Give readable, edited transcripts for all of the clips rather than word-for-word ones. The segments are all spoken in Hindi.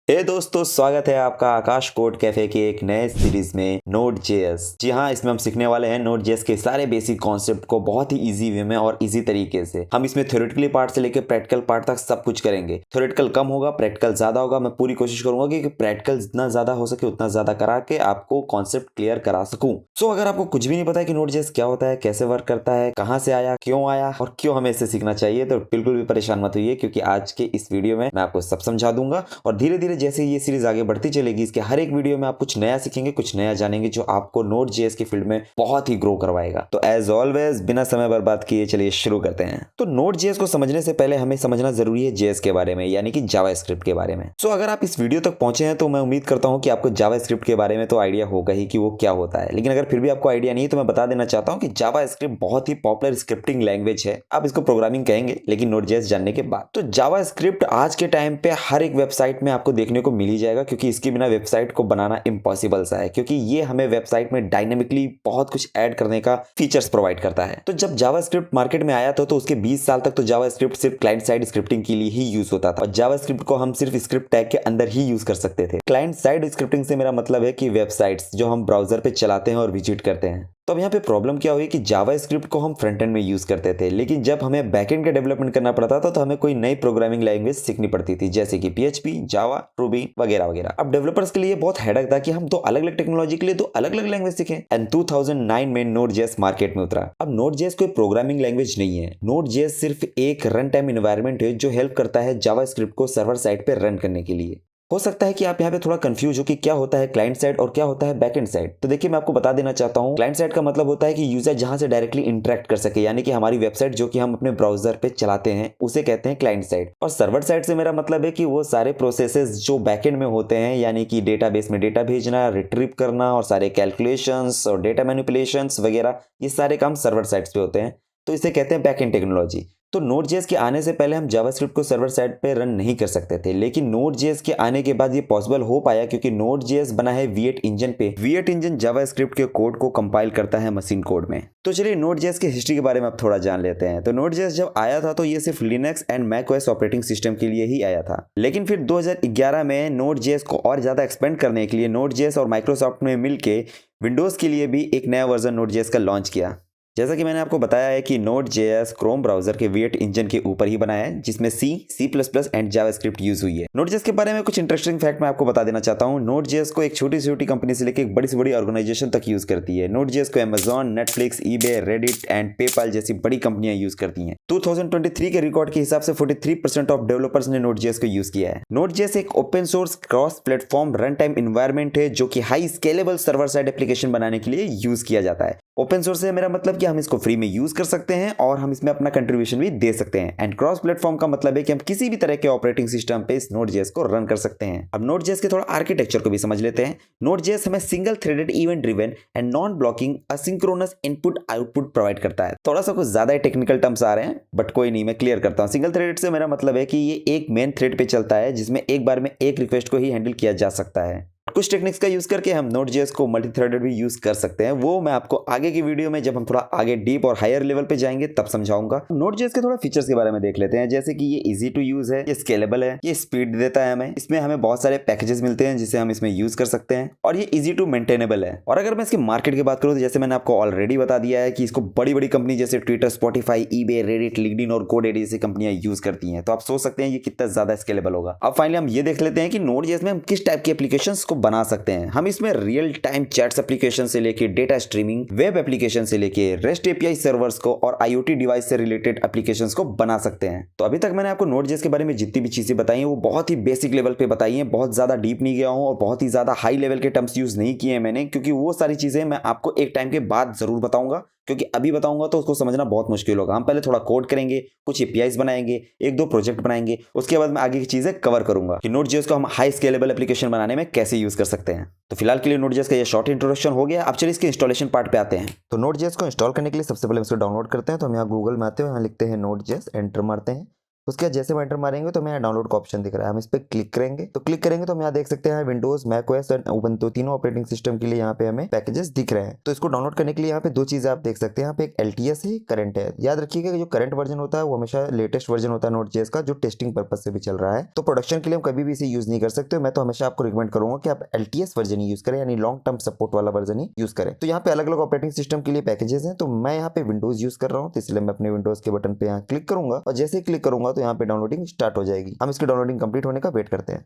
दोस्तों, स्वागत है आपका आकाश कोड कैफे के एक नए सीरीज में Node.js। जी हाँ, इसमें हम सीखने वाले हैं Node.js के सारे बेसिक कॉन्सेप्ट को बहुत ही इजी वे में और इजी तरीके से। हम इसमें थ्योरेटिकली पार्ट से लेकर प्रैक्टिकल पार्ट तक सब कुछ करेंगे। थ्योरेटिकल कम होगा, प्रैक्टिकल ज्यादा होगा। मैं पूरी कोशिश करूंगा कि प्रैक्टिकल जितना ज्यादा हो सके उतना ज्यादा करा के आपको कॉन्सेप्ट क्लियर करा सकूं। सो अगर आपको कुछ भी नहीं पता है कि Node.js क्या होता है, कैसे वर्क करता है, कहाँ से आया, क्यों आया और क्यों हमें इसे सीखना चाहिए, तो बिल्कुल भी परेशान मत होइए, क्योंकि आज के इस वीडियो में मैं आपको सब समझा दूंगा। और धीरे धीरे जैसे ये सीरीज आगे बढ़ती चलेगी, इसके हर एक वीडियो में आप कुछ नया सीखेंगे, कुछ नया जानेंगे, जो आपको Node.js के फील्ड में बहुत ही ग्रो करवाएगा। तो एज ऑलवेज बिना समय बर्बाद किए चलिए शुरू करते हैं। तो Node.js को समझने से पहले हमें समझना जरूरी है JS के बारे में, यानी कि जावास्क्रिप्ट के बारे में। सो अगर आप इस वीडियो तक पहुंचे हैं तो मैं उम्मीद करता हूं कि आपको जावास्क्रिप्ट के बारे में तो आइडिया होगा ही कि वो क्या होता है। लेकिन अगर फिर भी आपको आइडिया नहीं है तो मैं बता देना चाहता हूं कि जावास्क्रिप्ट बहुत ही पॉपुलर स्क्रिप्टिंग लैंग्वेज है। आप इसको प्रोग्रामिंग कहेंगे लेकिन Node.js जानने के बाद। तो जावास्क्रिप्ट आज के टाइम पे हर एक वेबसाइट में आपको देखने को मिल ही जाएगा, क्योंकि इसके बिना वेबसाइट को बनाना इम्पॉसिबल सा है, क्योंकि ये हमें वेबसाइट में डायनेमिकली बहुत कुछ ऐड करने का फीचर्स प्रोवाइड करता है। तो जब जावास्क्रिप्ट मार्केट में आया था तो उसके 20 साल तक तो जावास्क्रिप्ट सिर्फ क्लाइंट साइड स्क्रिप्टिंग के लिए ही यूज होता था, और जावास्क्रिप्ट को हम सिर्फ स्क्रिप्ट टैग के अंदर ही यूज कर सकते थे। क्लाइंट साइड स्क्रिप्टिंग से मेरा मतलब है कि वेबसाइट्स जो हम ब्राउजर पे चलाते हैं और विजिट करते हैं। तो अब यहाँ पे प्रॉब्लम क्या हुई कि जावास्क्रिप्ट को हम फ्रंट एंड में यूज करते थे, लेकिन जब हमें बैकएंड का डेवलपमेंट करना पड़ता था तो हमें कोई नई प्रोग्रामिंग लैंग्वेज सीखनी पड़ती थी, जैसे कि PHP, जावा, रूबी वगैरह वगैरह। अब डेवलपर्स के लिए बहुत हेडेक था कि हम दो अलग अलग टेक्नोलॉजी के लिए दो अलग अलग लैंग्वेज सीखें। एंड 2009 में Node.js मार्केट में उतरा। अब Node.js कोई प्रोग्रामिंग लैंग्वेज नहीं है। Node.js सिर्फ एक रन टाइम इन्वायरमेंट है जो हेल्प करता है जावास्क्रिप्ट को सर्वर साइड पे रन करने के लिए। हो सकता है कि आप यहाँ पे थोड़ा कंफ्यूज हो कि क्या होता है क्लाइंट साइड और क्या होता है बैकएंड साइड। तो देखिए, मैं आपको बता देना चाहता हूँ, क्लाइंट साइड का मतलब होता है कि यूजर जहां से डायरेक्टली इंटरेक्ट कर सके, यानी कि हमारी वेबसाइट जो कि हम अपने ब्राउजर पे चलाते हैं उसे कहते हैं क्लाइंट साइड। और सर्वर साइड से मेरा मतलब है कि वो सारे प्रोसेसेस जो बैकएंड में होते हैं, यानी कि डेटाबेस में डेटा भेजना, रिट्रीव करना और सारे कैलकुलेशंस और डेटा मैनिपुलेशंस वगैरह, ये सारे काम सर्वर साइड पे होते हैं। तो इसे कहते हैं बैकएंड टेक्नोलॉजी। तो Node.js के आने से पहले हम जावास्क्रिप्ट को सर्वर साइड पे रन नहीं कर सकते थे, लेकिन Node.js के आने के बाद ये पॉसिबल हो पाया क्योंकि Node.js बना है V8 इंजन पे। V8 इंजन जावास्क्रिप्ट के कोड को कंपाइल करता है मशीन कोड में। तो चलिए Node.js की हिस्ट्री के बारे में अब थोड़ा जान लेते हैं। तो Node.js जब आया था तो ये सिर्फ Linux and macOS operating system के लिए ही आया था, लेकिन फिर 2011 में Node.js को और ज्यादा एक्सपेंड करने के लिए Node.js और माइक्रोसॉफ्ट ने मिलकर विंडोज के लिए भी एक नया वर्जन Node.js का लॉन्च किया। जैसा कि मैंने आपको बताया है कि Node.js क्रोम ब्राउजर के V8 इंजन के ऊपर ही बना है, जिसमें C++ एंड जावास्क्रिप्ट यूज हुई है। Node.js के बारे में कुछ इंटरेस्टिंग फैक्ट मैं आपको बता देना चाहता हूं। Node.js को एक छोटी से छोटी कंपनी से लेकर एक बड़ी से बड़ी ऑर्गेनाइजेशन तक यूज करती है। Node.js को Amazon, Netflix, eBay, Reddit and PayPal जैसी बड़ी कंपनियां यूज करती हैं। 2023 के रिकॉर्ड के हिसाब से 43% ऑफ डेवलपर्स ने Node.js को यूज किया है। Node.js एक open source cross platform run time environment है जो कि high scalable server side application बनाने के लिए यूज किया जाता है। ओपन सोर्स से मेरा मतलब कि हम इसको फ्री में यूज कर सकते हैं और हम इसमें अपना कंट्रीब्यूशन भी दे सकते हैं। एंड क्रॉस प्लेटफॉर्म का मतलब है कि हम किसी भी तरह के ऑपरेटिंग सिस्टम पे इस Node.js को रन कर सकते हैं। अब Node.js के थोड़ा आर्किटेक्चर को भी समझ लेते हैं। Node.js हमें single threaded event driven and non blocking asynchronous input output provide करता है। थोड़ा सा कुछ ज्यादा ही टेक्निकल टर्म्स आ रहे हैं, बट कोई नहीं, मैं क्लियर करता हूँ। सिंगल थ्रेडेड से मेरा मतलब है कि ये एक मेन थ्रेड पे चलता है जिसमें एक बार में एक रिक्वेस्ट को ही हैंडल किया जा सकता है। कुछ टेक्निक्स का यूज करके हम Node.js को मल्टी थ्रेडेड भी यूज कर सकते हैं, वो मैं आपको आगे की वीडियो में जब हम थोड़ा आगे डीप और हायर लेवल पे जाएंगे तब समझाऊंगा। Node.js के थोड़ा फीचर्स के बारे में देख लेते हैं, जैसे कि ये इजी टू यूज है, ये स्केलेबल है, ये स्पीड देता है हमें, इसमें हमें बहुत सारे पैकेजेस मिलते हैं जिसे हम इसमें यूज कर सकते हैं, और ये इजी टू मेंटेनेबल है। और अगर मैं इसकी मार्केट की बात करूँ तो जैसे मैंने आपको ऑलरेडी बता दिया है कि इसको बड़ी बड़ी कंपनी जैसे Twitter, Spotify, eBay, Reddit, LinkedIn और GoDaddy जैसी कंपनियां यूज करती हैं। तो आप सोच सकते हैं ये कितना ज्यादा स्केलेबल होगा। अब फाइनली हम ये देख लेते हैं कि Node.js में हम किस टाइप की एप्लीकेशंस को बना सकते हैं। हम इसमें रियल टाइम चैट्स एप्लीकेशन से लेके डेटा स्ट्रीमिंग, वेब एप्लीकेशन से लेके रेस्ट एपीआई सर्वर्स को और IoT डिवाइस से रिलेटेड एप्लीकेशंस को बना सकते हैं। तो अभी तक मैंने आपको Node.js के बारे में जितनी भी चीजें बताई हैं वो बहुत ही बेसिक लेवल पे बताई हैं, बहुत ज्यादा डीप नहीं गया हूं और बहुत ही ज्यादा हाई लेवल के टर्म्स यूज नहीं किए हैं मैंने, क्योंकि वो सारी चीजें मैं आपको एक टाइम के बाद जरूर बताऊंगा, क्योंकि अभी बताऊंगा तो उसको समझना बहुत मुश्किल होगा। हम पहले थोड़ा कोड करेंगे, कुछ एपीआईज बनाएंगे, एक दो प्रोजेक्ट बनाएंगे, उसके बाद मैं आगे की चीजें कवर करूंगा कि Node.js को हम हाई स्केलेबल एप्लीकेशन बनाने में कैसे यूज कर सकते हैं। तो फिलहाल के लिए Node.js का ये शॉर्ट इंट्रोडक्शन हो गया। अब चलिए इसके इंस्टॉलेशन पार्ट पे आते हैं। तो Node.js को इंस्टॉल करने के लिए सबसे पहले इसको डाउनलोड करते हैं। तो हम यहाँ गूगल में आते हैं, यहाँ लिखते हैं Node.js, एंटर मारते हैं उसके बाद जैसे हम एंटर मारेंगे तो हमें यहाँ डाउनलोड का ऑप्शन दिख रहा है, हम इस पर क्लिक करेंगे तो हम यहाँ देख सकते हैं विंडोज, मैक ओएस और उबंटू तीनों ऑपरेटिंग सिस्टम के लिए यहाँ पे हमें पैकेजेस दिख रहे हैं। तो इसको डाउनलोड करने के लिए यहाँ पे दो चीजें आप देख सकते हैं, यहाँ पे एक LTS है, करंट है। याद रखिएगा जो करंट वर्जन होता है वो हमेशा लेटेस्ट वर्जन होता है Node.js का, जो टेस्टिंग पर्पज से भी चल रहा है। तो प्रोडक्शन के लिए हम कभी भी इसे यूज नहीं कर सकते। मैं तो हमेशा आपको रिकमेंड करूंगा कि आप LTS वर्जन ही यूज करें, यानी लॉन्ग टर्म सपोर्ट वाला वर्जन ही यूज करें। तो यहाँ पे अलग अलग ऑपरेटिंग सिस्टम के लिए पैकेजेस हैं, तो मैं यहाँ पे विंडोज यूज कर रहा हूँ, तो इसलिए मैं अपने विंडोज के बटन पे यहाँ क्लिक करूंगा और जैसे ही क्लिक करूंगा तो यहाँ पे डाउनलोडिंग स्टार्ट हो जाएगी। हम इसकी डाउनलोडिंग कंप्लीट होने का वेट करते हैं।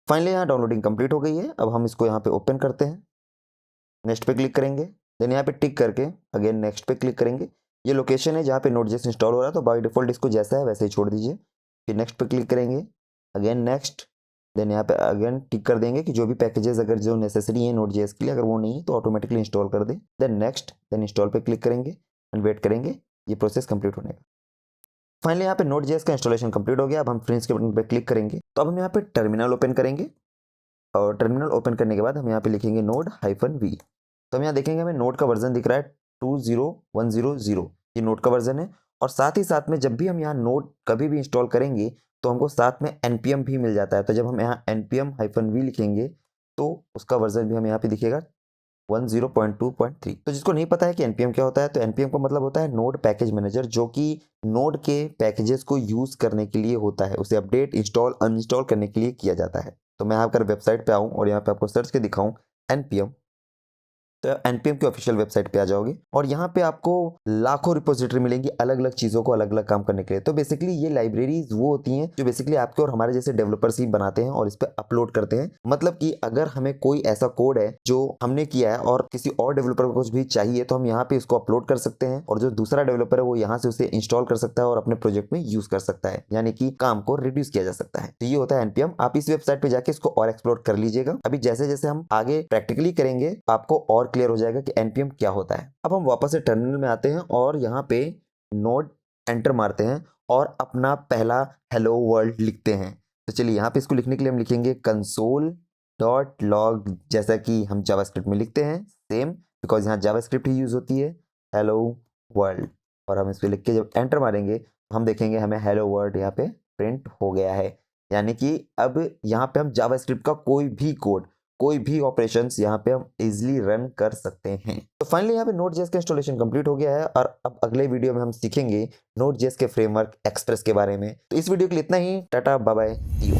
फाइनली यहाँ डाउनलोडिंग कंप्लीट हो गई है। अब हम इसको यहाँ पे ओपन करते हैं, नेक्स्ट पे क्लिक करेंगे, देन यहाँ पे टिक करके अगेन नेक्स्ट पे क्लिक करेंगे। ये लोकेशन है जहाँ पे Node.js इंस्टॉल हो रहा है, तो बाय डिफॉल्ट इसको जैसा है वैसे ही छोड़ दीजिए। फिर नेक्स्ट पे क्लिक करेंगे, अगेन नेक्स्ट, देन यहाँ पे अगेन टिक कर देंगे कि जो भी पैकेजेस अगर जो नेसेसरी है Node.js के लिए, अगर वो नहीं है तो ऑटोमेटिकली इंस्टॉल कर दे। देन नेक्स्ट, देन इंस्टॉल पे क्लिक करेंगे एंड वेट करेंगे ये प्रोसेस कंप्लीट होने का। फाइनली यहाँ पे Node.js का इंस्टॉलेशन कंप्लीट हो गया। अब हम फिनिश के बटन पे क्लिक करेंगे, तो अब हम यहाँ पे टर्मिनल ओपन करेंगे और टर्मिनल ओपन करने के बाद हम यहाँ पे लिखेंगे node-v। तो हम यहाँ देखेंगे हमें नोड का वर्जन दिख रहा है 20100, ये नोड का वर्जन है। और साथ ही साथ में जब भी हम यहाँ नोड कभी भी इंस्टॉल करेंगे तो हमको साथ में npm भी मिल जाता है। तो जब हम यहाँ npm-v लिखेंगे तो उसका वर्जन भी हमें यहाँ पे दिखेगा 10.2.3। तो जिसको नहीं पता है कि npm क्या होता है, तो npm का मतलब होता है नोड पैकेज मैनेजर, जो कि नोड के पैकेजेस को यूज करने के लिए होता है, उसे अपडेट, इंस्टॉल, अनइंस्टॉल करने के लिए किया जाता है। तो मैं यहाँ कर वेबसाइट पे आऊँ और यहाँ पे आपको सर्च के दिखाऊं npm, तो npm की ऑफिशियल वेबसाइट पे आ जाओगे और यहाँ पे आपको लाखों रिपोजिटरी मिलेंगी अलग अलग चीज़ों को अलग अलग काम करने के लिए। तो बेसिकली ये लाइब्रेरीज वो होती हैं जो बेसिकली आपके और हमारे जैसे डेवलपर्स ही बनाते हैं और इस पर अपलोड करते हैं। मतलब कि अगर हमें कोई ऐसा कोड है जो हमने किया है और किसी और डेवलपर को कुछ भी चाहिए तो हम यहाँ पे इसको अपलोड कर सकते हैं और जो दूसरा डेवलपर है वो यहाँ से उसे इंस्टॉल कर सकता है और अपने प्रोजेक्ट में यूज कर सकता है, यानी कि काम को रिड्यूस किया जा सकता है। तो ये होता है npm। आप इस वेबसाइट पे जाके इसको और एक्सप्लोर कर लीजिएगा। अभी जैसे जैसे हम आगे प्रैक्टिकली करेंगे आपको और क्लियर हो जाएगा कि npm क्या होता है। अब हम वापस से टर्मिनल में आते हैं और यहाँ पे नोड एंटर मारते हैं और अपना पहला हेलो वर्ल्ड लिखते हैं। तो चलिए यहाँ पे इसको लिखने के लिए हम लिखेंगे console.log, जैसा कि हम जावास्क्रिप्ट में लिखते हैं सेम, बिकॉज यहाँ जावास्क्रिप्ट ही यूज होती है, हेलो वर्ल्ड। और हम इसको लिख के जब एंटर मारेंगे तो हम देखेंगे हमें हेलो वर्ल्ड यहाँ पे प्रिंट हो गया है। यानी कि अब यहाँ पे हम जावास्क्रिप्ट का कोई भी कोड, कोई भी ऑपरेशंस यहाँ पे हम इजीली रन कर सकते हैं। तो फाइनली यहाँ पे Node.js का इंस्टॉलेशन कंप्लीट हो गया है और अब अगले वीडियो में हम सीखेंगे Node.js के फ्रेमवर्क एक्सप्रेस के बारे में। तो इस वीडियो के लिए इतना ही। Tata bye bye, see you.